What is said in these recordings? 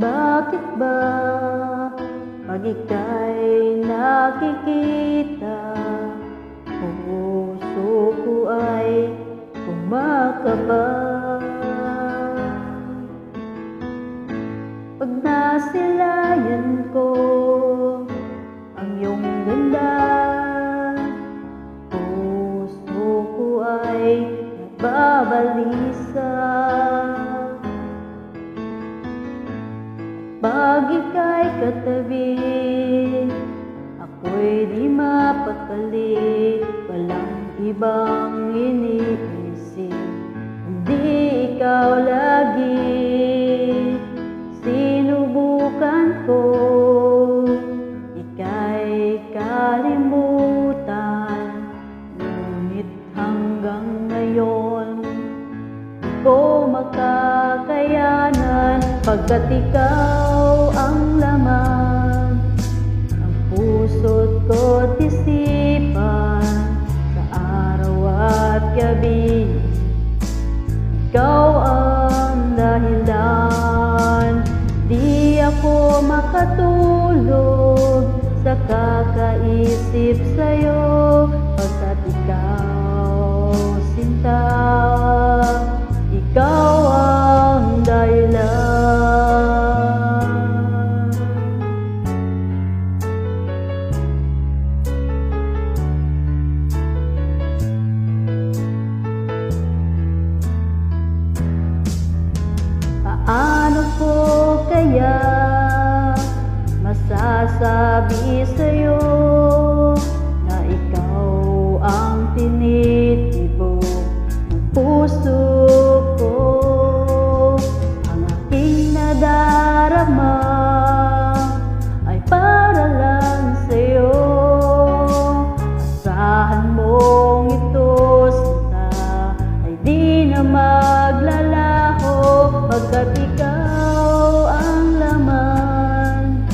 Bakit ba pag ika'y nakikita, puso ko ay kumakaba? Pag nasilayan ko ang iyong ganda, puso ko ay nababalisa. Pag ika'y katabi, ako'y di mapakali. Walang ibang iniisip, hindi ikaw lagi. Sinubukan ko, ika'y kalimutan, ngunit hanggang ngayon di ko makakayanan. Pagkat ikaw ang laman ng puso't ko't isipan, sa araw at gabi ikaw ang dahilan. Di ako makatulog sa kakaisip sa'yo, pagkat ikaw, sinta, ikaw ang dahilan. Paano ko kaya masasabi sa'yo na ikaw ang tinitibok ng puso ko? Ang aking nadarama ay para lang sa'yo. Asahan mong ito, sinta, ay di na maglalaho, pagkat ikaw ang laman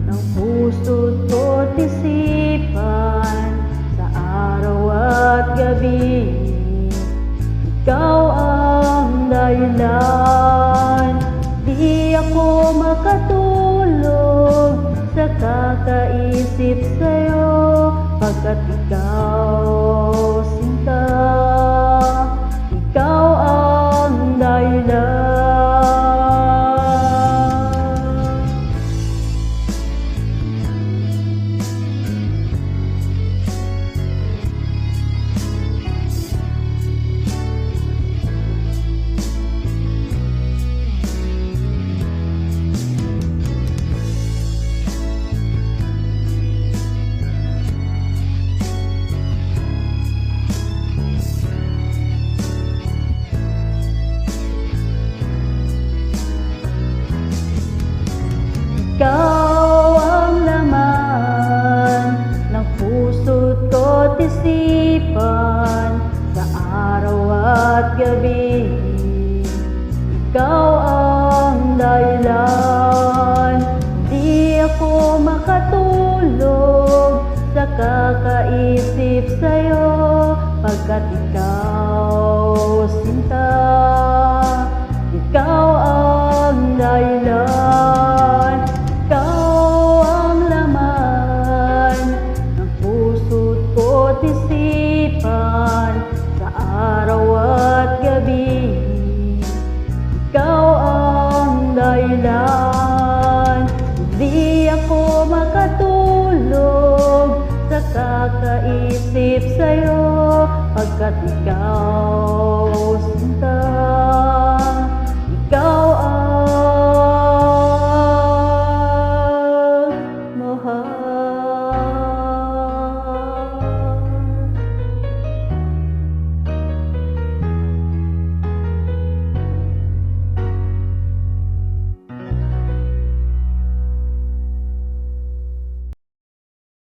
ng puso't ko't isipan, sa araw at gabi ikaw ang dahilan. Di ako makatulog sa kakaisip sa'yo, pagkat ikaw, sinta, ikaw ang dahilan. Ikaw ang laman ng puso't ko't isipan, sa araw at gabi ikaw ang dahilan. Di ako makatulog sa kakaisip sa'yo, pagkat ikaw